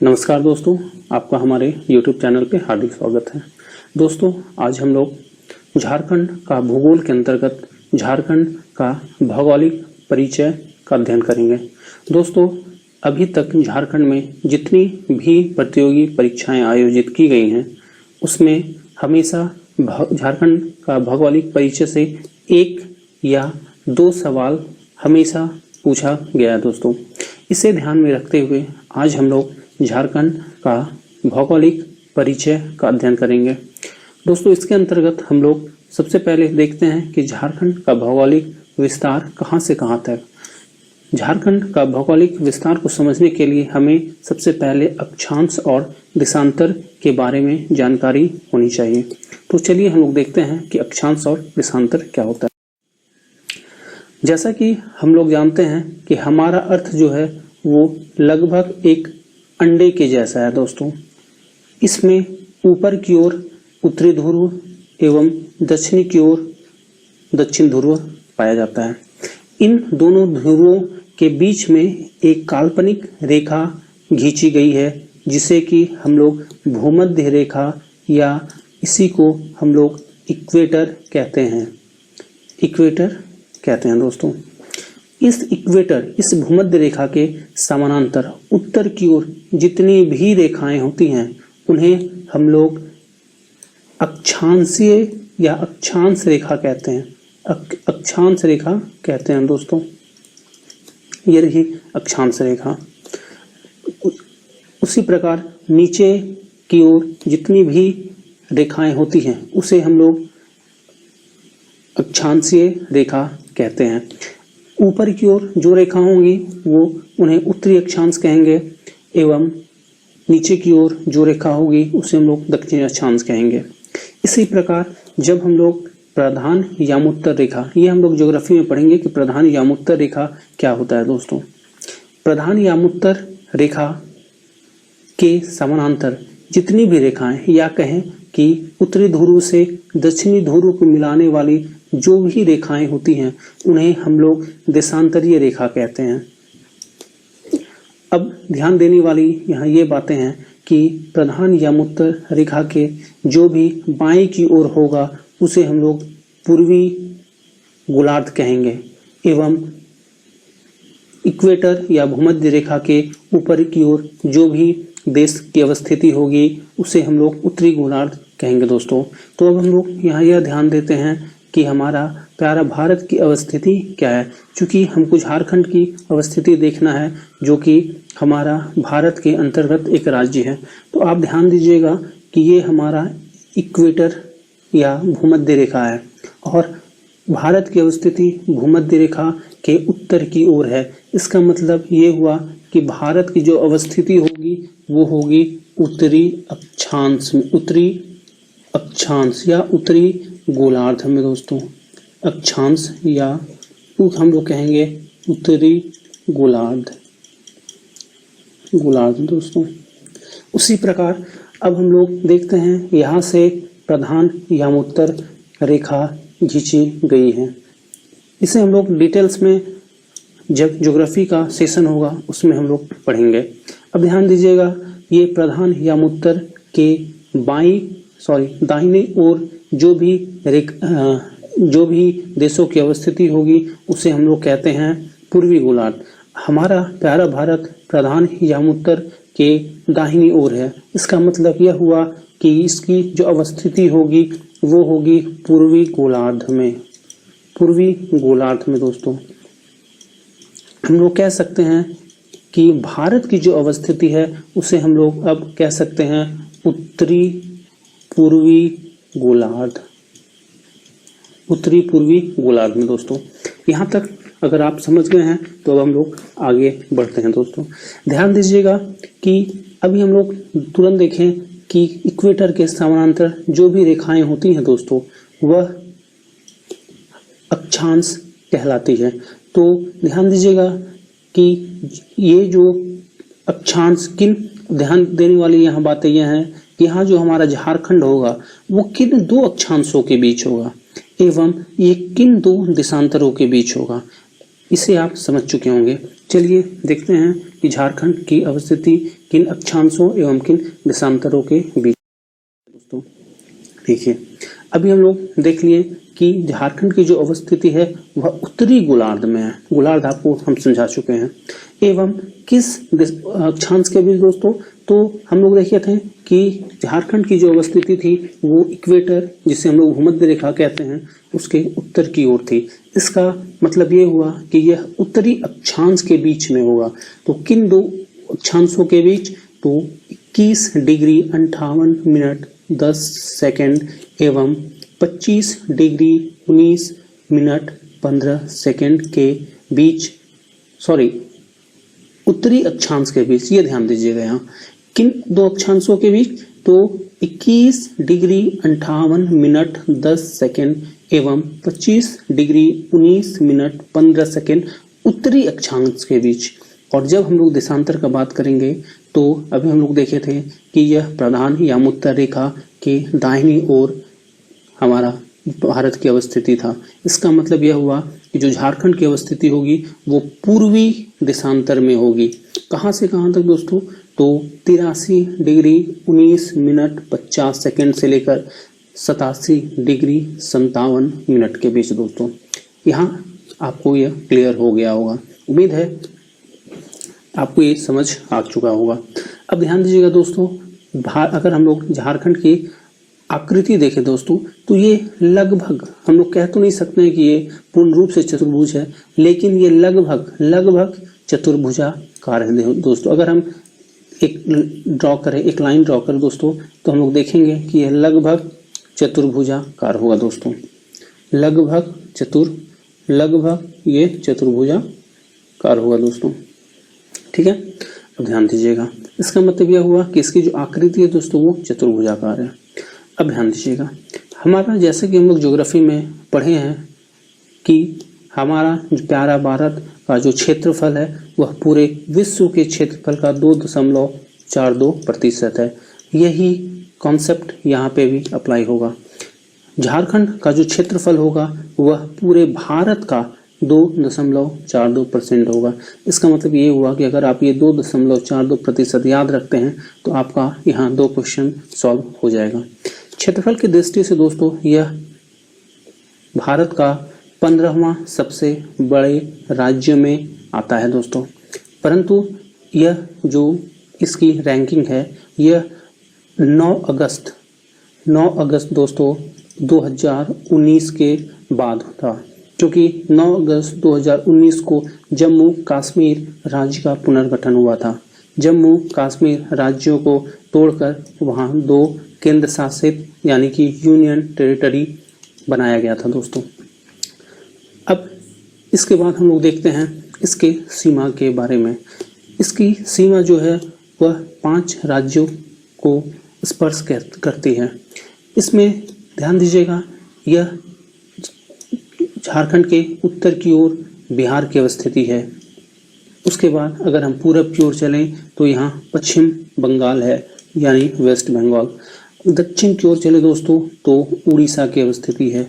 नमस्कार दोस्तों, आपका हमारे YouTube चैनल पे हार्दिक स्वागत है। दोस्तों, आज हम लोग झारखंड का भूगोल के अंतर्गत झारखंड का भौगोलिक परिचय का अध्ययन करेंगे। दोस्तों, अभी तक झारखंड में जितनी भी प्रतियोगी परीक्षाएं आयोजित की गई हैं, उसमें हमेशा झारखंड का भौगोलिक परिचय से एक या दो सवाल हमेशा पूछा गया है। दोस्तों, इसे ध्यान में रखते हुए आज हम लोग झारखंड का भौगोलिक परिचय का अध्ययन करेंगे। दोस्तों, इसके अंतर्गत हम लोग सबसे पहले देखते हैं कि झारखंड का भौगोलिक विस्तार कहां से कहां तक। झारखंड का भौगोलिक विस्तार को समझने के लिए हमें सबसे पहले अक्षांश और देशांतर के बारे में जानकारी होनी चाहिए। तो चलिए हम लोग देखते हैं कि अक्षांश और देशांतर क्या होता है। जैसा कि हम लोग जानते हैं कि हमारा अर्थ जो है वो लगभग एक अंडे के जैसा है। दोस्तों, इसमें ऊपर की ओर उत्तरी ध्रुव एवं दक्षिणी की ओर दक्षिण ध्रुव पाया जाता है। इन दोनों ध्रुवों के बीच में एक काल्पनिक रेखा खींची गई है, जिसे कि हम लोग भूमध्य रेखा या इसी को हम लोग इक्वेटर कहते हैं। इक्वेटर कहते हैं। दोस्तों, इस इक्वेटर, इस भूमध्य रेखा के समानांतर उत्तर की ओर जितनी भी रेखाएं होती हैं, उन्हें हम लोग अक्षांशीय या अक्षांश रेखा कहते हैं। अक्षांश रेखा कहते हैं। दोस्तों, ये रही अक्षांश रेखा। उसी प्रकार नीचे की ओर जितनी भी रेखाएं होती हैं, उसे हम लोग अक्षांशीय रेखा कहते हैं। ऊपर की ओर जो रेखा होंगी वो उन्हें उत्तरी अक्षांश कहेंगे एवं नीचे की ओर जो रेखा होगी उसे हम लोग दक्षिणी अक्षांश कहेंगे। इसी प्रकार जब हम लोग प्रधान यामोत्तर रेखा, ये हम लोग ज्योग्राफी में पढ़ेंगे कि प्रधान यामोत्तर रेखा क्या होता है। दोस्तों, प्रधान यामोत्तर रेखा के समानांतर जितनी भी रेखाएं, या कहें कि उत्तरी ध्रुव से दक्षिणी ध्रुव को मिलाने वाली जो भी रेखाएं होती हैं, उन्हें हम लोग देशांतरीय रेखा कहते हैं। अब ध्यान देने वाली यहाँ ये बातें हैं कि प्रधान यामोत्तर रेखा के जो भी बाएं की ओर होगा उसे हम लोग पूर्वी गोलार्ध कहेंगे एवं इक्वेटर या भूमध्य रेखा के ऊपर की ओर जो भी देश की अवस्थिति होगी उसे हम लोग उत्तरी गोलार्ध कहेंगे। दोस्तों, तो अब हम लोग यहाँ यह ध्यान देते हैं कि हमारा प्यारा भारत की अवस्थिति क्या है। चूंकि हमको झारखंड की अवस्थिति देखना है, जो कि हमारा भारत के अंतर्गत एक राज्य है, तो आप ध्यान दीजिएगा कि ये हमारा इक्वेटर या भूमध्य रेखा है और भारत की अवस्थिति भूमध्य रेखा के उत्तर की ओर है। इसका मतलब ये हुआ कि भारत की जो अवस्थिति होगी वो होगी उत्तरी अक्षांश में, उत्तरी अक्षांश या उत्तरी गोलार्ध में। दोस्तों, अक्षांश या हम लोग कहेंगे उत्तरी गोलार्ध। दोस्तों, उसी प्रकार अब हम लोग देखते हैं यहाँ से प्रधान यामोत्तर रेखा खींची गई है। इसे हम लोग डिटेल्स में जब ज्योग्राफी का सेशन होगा उसमें हम लोग पढ़ेंगे। अब ध्यान दीजिएगा, ये प्रधान यामोत्तर के दाहिने ओर जो भी देशों की अवस्थिति होगी उसे हम लोग कहते हैं पूर्वी गोलार्ध। हमारा प्यारा भारत प्रधान यामोत्तर के दाहिनी ओर है। इसका मतलब यह हुआ कि इसकी जो अवस्थिति होगी वो होगी पूर्वी गोलार्ध में। पूर्वी गोलार्ध में। दोस्तों, हम लोग कह सकते हैं कि भारत की जो अवस्थिति है उसे हम लोग अब कह सकते हैं उत्तरी पूर्वी गोलार्ध। उत्तरी पूर्वी गोलार्ध में। दोस्तों, यहाँ तक अगर आप समझ गए हैं तो अब हम लोग आगे बढ़ते हैं। दोस्तों, ध्यान दीजिएगा कि अभी हम लोग तुरंत देखें कि इक्वेटर के समानांतर जो भी रेखाएं होती हैं दोस्तों, वह अक्षांश कहलाती है। तो ध्यान दीजिएगा कि ये जो अक्षांश, किन ध्यान देने वाली यहाँ बातें यह हैं कि यहाँ जो हमारा झारखंड होगा वो किन दो अक्षांशों के बीच होगा एवं ये किन दो देशांतरों के बीच होगा, इसे आप समझ चुके होंगे। चलिए देखते हैं कि झारखंड की अवस्थिति किन अक्षांशों एवं किन देशांतरों के बीच। दोस्तों देखिए, अभी हम लोग देख लिए कि झारखंड की जो अवस्थिति है वह उत्तरी गोलार्ध में है। गोलार्ध आपको हम समझा चुके हैं। एवं किस अक्षांश के बीच दोस्तों, तो हम लोग देखे थे कि झारखंड की जो अवस्थिति थी वो इक्वेटर, जिसे हम लोग भूमध्य रेखा कहते हैं, उसके उत्तर की ओर थी। इसका मतलब ये हुआ कि यह उत्तरी अक्षांश के बीच में होगा। तो किन दो अक्षांशों के बीच, तो 21 डिग्री 58 मिनट 10 सेकंड एवं 25 डिग्री 19 मिनट 15 सेकंड के बीच, उत्तरी अक्षांश के बीच। ये ध्यान दीजिएगा, यहाँ किन दो अक्षांशों के बीच, तो 21 डिग्री 58 मिनट 10 सेकंड एवं 25 डिग्री 19 मिनट 15 सेकंड उत्तरी अक्षांश के बीच। और जब हम लोग देशांतर का बात करेंगे तो अभी हम लोग देखे थे कि यह प्रधान यामोत्तर रेखा के दाहिनी ओर हमारा भारत की अवस्थिति था। इसका मतलब यह हुआ कि जो झारखंड की अवस्थिति होगी वो पूर्वी देशांतर में होगी। कहां से कहां तक दोस्तों, तो 83 डिग्री 19 मिनट 50 सेकंड से लेकर 87 डिग्री 57 मिनट के बीच। दोस्तों यहाँ आपको यह क्लियर हो गया होगा। उम्मीद है आपको ये समझ आ चुका होगा। अब ध्यान दीजिएगा दोस्तों, अगर हम लोग झारखंड की आकृति देखें दोस्तों, तो ये लगभग, हम लोग कह तो नहीं सकते हैं कि ये पूर्ण रूप से चतुर्भुज है, लेकिन ये लगभग चतुर्भुजाकार है दोस्तों। अगर हम एक लाइन ड्रॉ करें दोस्तों, तो हम लोग देखेंगे कि यह लगभग चतुर्भुजाकार होगा दोस्तों। लगभग ये चतुर्भुजाकार होगा दोस्तों। ठीक है, अब ध्यान दीजिएगा, इसका मतलब यह हुआ कि इसकी जो आकृति है दोस्तों वो चतुर्भुजाकार है। अब ध्यान दीजिएगा, हमारा जैसे कि हम लोग ज्योग्राफी में पढ़े हैं कि हमारा जो प्यारा भारत का जो क्षेत्रफल है वह पूरे विश्व के क्षेत्रफल का 2.42% है। यही कॉन्सेप्ट यहाँ पे भी अप्लाई होगा। झारखंड का जो क्षेत्रफल होगा वह पूरे भारत का 2.42% होगा। इसका मतलब ये हुआ कि अगर आप ये 2.42% याद रखते हैं तो आपका यहाँ 2 क्वेश्चन सॉल्व हो जाएगा। क्षेत्रफल की दृष्टि से दोस्तों यह भारत का 15वां सबसे बड़े राज्य में आता है दोस्तों, परंतु यह जो इसकी रैंकिंग है यह 9 अगस्त दोस्तों 2019 के बाद था, क्योंकि 9 अगस्त 2019 को जम्मू कश्मीर राज्य का पुनर्गठन हुआ था। जम्मू कश्मीर राज्यों को तोड़कर वहां 2 केंद्र शासित यानी कि यूनियन टेरिटरी बनाया गया था दोस्तों। अब इसके बाद हम लोग देखते हैं इसके सीमा के बारे में। इसकी सीमा जो है वह 5 राज्यों को स्पर्श करती है। इसमें ध्यान दीजिएगा, यह झारखंड के उत्तर की ओर बिहार की अवस्थिति है। उसके बाद अगर हम पूरब की ओर चलें तो यहाँ पश्चिम बंगाल है यानी वेस्ट बंगाल। दक्षिण की ओर चले दोस्तों तो उड़ीसा की अवस्थिति है।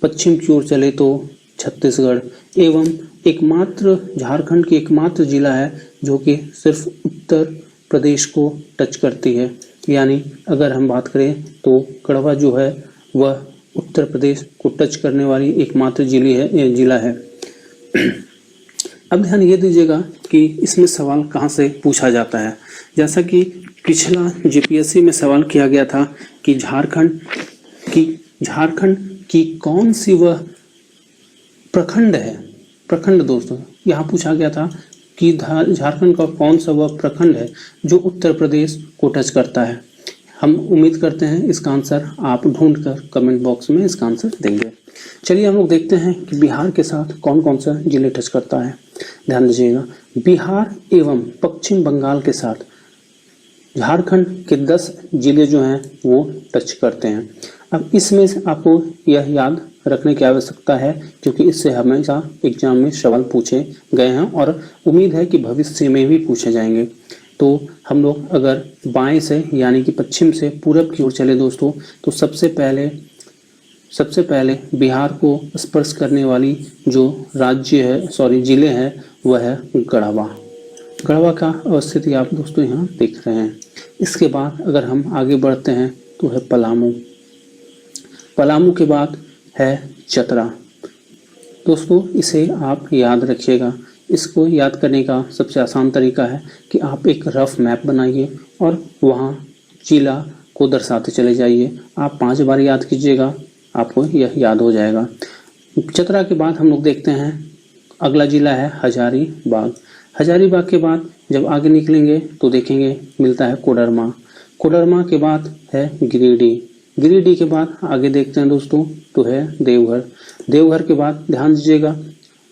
पश्चिम की ओर चले तो छत्तीसगढ़ एवं झारखंड की एकमात्र जिला है जो कि सिर्फ उत्तर प्रदेश को टच करती है। यानी अगर हम बात करें तो कड़वा जो है वह उत्तर प्रदेश को टच करने वाली एकमात्र जिला है। अब ध्यान ये दीजिएगा कि इसमें सवाल कहाँ से पूछा जाता है। जैसा कि पिछला जीपीएससी में सवाल किया गया था कि झारखंड की कौन सी वह प्रखंड है। प्रखंड दोस्तों यहाँ पूछा गया था कि झारखंड का कौन सा वह प्रखंड है जो उत्तर प्रदेश को टच करता है। हम उम्मीद करते हैं इसका आंसर आप ढूंढकर कमेंट बॉक्स में इसका आंसर देंगे। चलिए हम लोग देखते हैं कि बिहार के साथ कौन कौन सा जिले टच करता है। ध्यान दीजिएगा, बिहार एवं पश्चिम बंगाल के साथ झारखंड के 10 जिले जो हैं वो टच करते हैं। अब इसमें से आपको यह याद रखने की आवश्यकता है क्योंकि इससे हमेशा एग्जाम में सवाल पूछे गए हैं और उम्मीद है कि भविष्य में भी पूछे जाएंगे। तो हम लोग अगर बाएं से यानी कि पश्चिम से पूरब की ओर चले दोस्तों तो सबसे पहले बिहार को स्पर्श करने वाली जो जिले हैं वह है गढ़वा। गढ़वा का अवस्थिति आप दोस्तों यहाँ देख रहे हैं। इसके बाद अगर हम आगे बढ़ते हैं तो है पलामू। पलामू के बाद है चतरा। दोस्तों इसे आप याद रखिएगा। इसको याद करने का सबसे आसान तरीका है कि आप एक रफ मैप बनाइए और वहाँ जिला को दर्शाते चले जाइए। आप 5 बार याद कीजिएगा, आपको यह याद हो जाएगा। चतरा के बाद हम लोग देखते हैं अगला जिला है हजारीबाग। हजारीबाग के बाद जब आगे निकलेंगे तो देखेंगे मिलता है कोडरमा। कोडरमा के बाद है गिरिडीह। गिरिडीह के बाद आगे देखते हैं दोस्तों तो है देवघर। देवघर के बाद ध्यान दीजिएगा,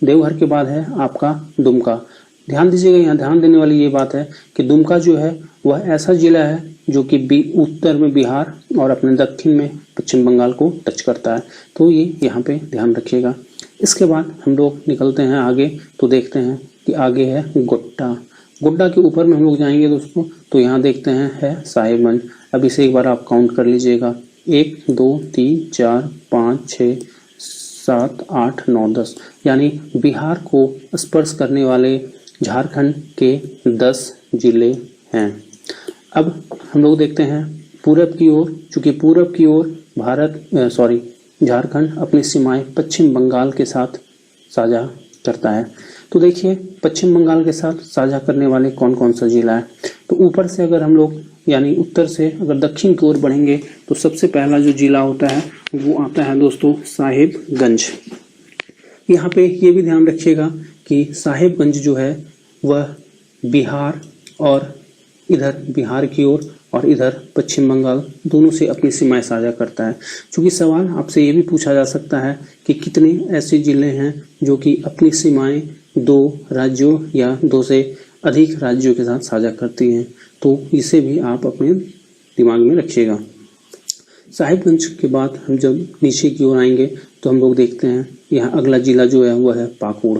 देवघर के बाद है आपका दुमका। ध्यान दीजिएगा, यहाँ ध्यान देने वाली ये बात है कि दुमका जो है वह ऐसा जिला है जो कि उत्तर में बिहार और अपने दक्षिण में पश्चिम बंगाल को टच करता है, तो ये यहाँ पे ध्यान रखिएगा। इसके बाद हम लोग निकलते हैं आगे तो देखते हैं कि आगे है गोड्डा। गोड्डा के ऊपर में हम लोग जाएंगे दोस्तों तो यहाँ देखते हैं है साहिबगंज। अब इसे एक बार आप काउंट कर लीजिएगा, 1 2 3 4 5 6 7 8 9 10, यानी बिहार को स्पर्श करने वाले झारखंड के 10 जिले हैं। अब हम लोग देखते हैं पूरब की ओर। चूंकि पूरब की ओर झारखंड अपनी सीमाएं पश्चिम बंगाल के साथ साझा करता है। तो देखिए पश्चिम बंगाल के साथ साझा करने वाले कौन कौन सा जिला है। तो ऊपर से अगर हम लोग यानी उत्तर से अगर दक्षिण की ओर बढ़ेंगे तो सबसे पहला जो जिला होता है वो आता है दोस्तों साहिबगंज। यहाँ पे ये भी ध्यान रखिएगा कि साहिबगंज जो है वह बिहार और इधर बिहार की ओर और इधर पश्चिम बंगाल दोनों से अपनी सीमाएं साझा करता है। क्योंकि सवाल आपसे ये भी पूछा जा सकता है कि कितने ऐसे जिले हैं जो कि अपनी सीमाएं 2 राज्यों या 2 से अधिक राज्यों के साथ साझा करती हैं, तो इसे भी आप अपने दिमाग में रखिएगा। साहिबगंज के बाद हम जब नीचे की ओर आएंगे तो हम लोग देखते हैं यहाँ अगला जिला जो है वह है पाकुड़।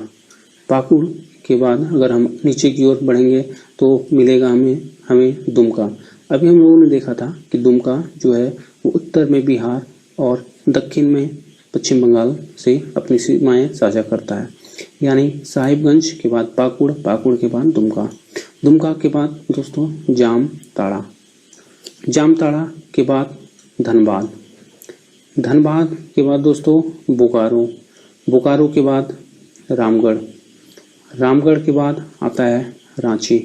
पाकुड़ के बाद अगर हम नीचे की ओर बढ़ेंगे तो मिलेगा हमें दुमका। अभी हम लोगों ने देखा था कि दुमका जो है वो उत्तर में बिहार और दक्षिण में पश्चिम बंगाल से अपनी सीमाएं साझा करता है। यानी साहिबगंज के बाद पाकुड़, पाकुड़ के बाद दुमका, दुमका के बाद दोस्तों जामताड़ा, जामताड़ा के बाद धनबाद, धनबाद के बाद दोस्तों बोकारो, बोकारो के बाद रामगढ़, रामगढ़ के बाद आता है रांची।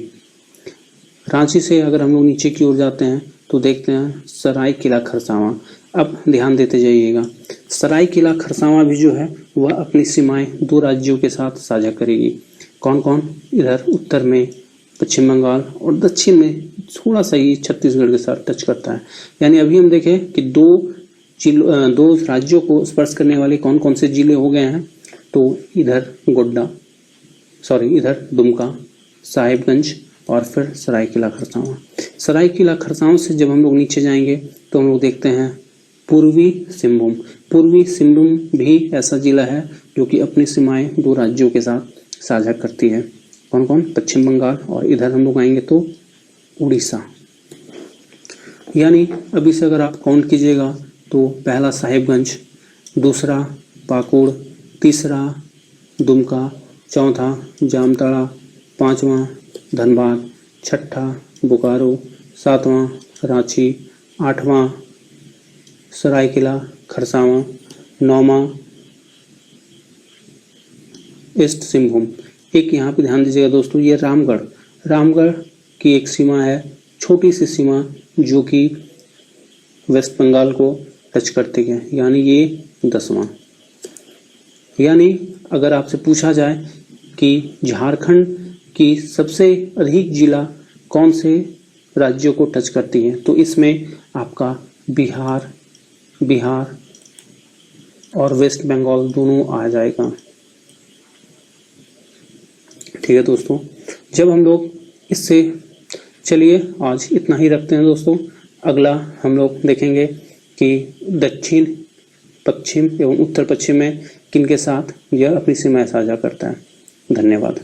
रांची से अगर हम लोग नीचे की ओर जाते हैं तो देखते हैं सरायकेला खरसावां। अब ध्यान देते जाइएगा, सरायकेला खरसावां भी जो है वह अपनी सीमाएं 2 राज्यों के साथ साझा करेगी। कौन कौन? इधर उत्तर में पश्चिम बंगाल और दक्षिण में थोड़ा सा ही छत्तीसगढ़ के साथ टच करता है। यानी अभी हम देखें कि 2 राज्यों को स्पर्श करने वाले कौन कौन से जिले हो गए हैं। तो इधर इधर दुमका, साहिबगंज और फिर सरायकेला खरसावां। सरायकेला खरसावां से जब हम लोग नीचे जाएंगे तो हम लोग देखते हैं पूर्वी सिंहभूम। पूर्वी सिंहभूम भी ऐसा जिला है जो कि अपनी सीमाएं 2 राज्यों के साथ साझा करती है। कौन कौन? पश्चिम बंगाल और इधर हम लोग आएंगे तो उड़ीसा। यानी अभी से अगर आप काउंट कीजिएगा तो पहला साहिबगंज, दूसरा पाकुड़, तीसरा दुमका, चौथा जामताड़ा, 5वां धनबाद, 6ठा बोकारो, 7वां रांची, 8वां सरायकेला खरसावां, 9वां ईस्ट सिंहभूम। एक यहाँ पे ध्यान दीजिएगा दोस्तों, ये रामगढ़, रामगढ़ की एक सीमा है, छोटी सी सीमा जो कि वेस्ट बंगाल को टच करती है, यानी ये 10वां। यानी अगर आपसे पूछा जाए कि झारखंड की सबसे अधिक जिला कौन से राज्यों को टच करती है तो इसमें आपका बिहार और वेस्ट बंगाल दोनों आ जाएगा। ठीक है दोस्तों, जब हम लोग इससे चलिए आज इतना ही रखते हैं दोस्तों। अगला हम लोग देखेंगे कि दक्षिण पश्चिम एवं उत्तर पश्चिम में किन के साथ यह अपनी सीमाएं साझा करता है। धन्यवाद।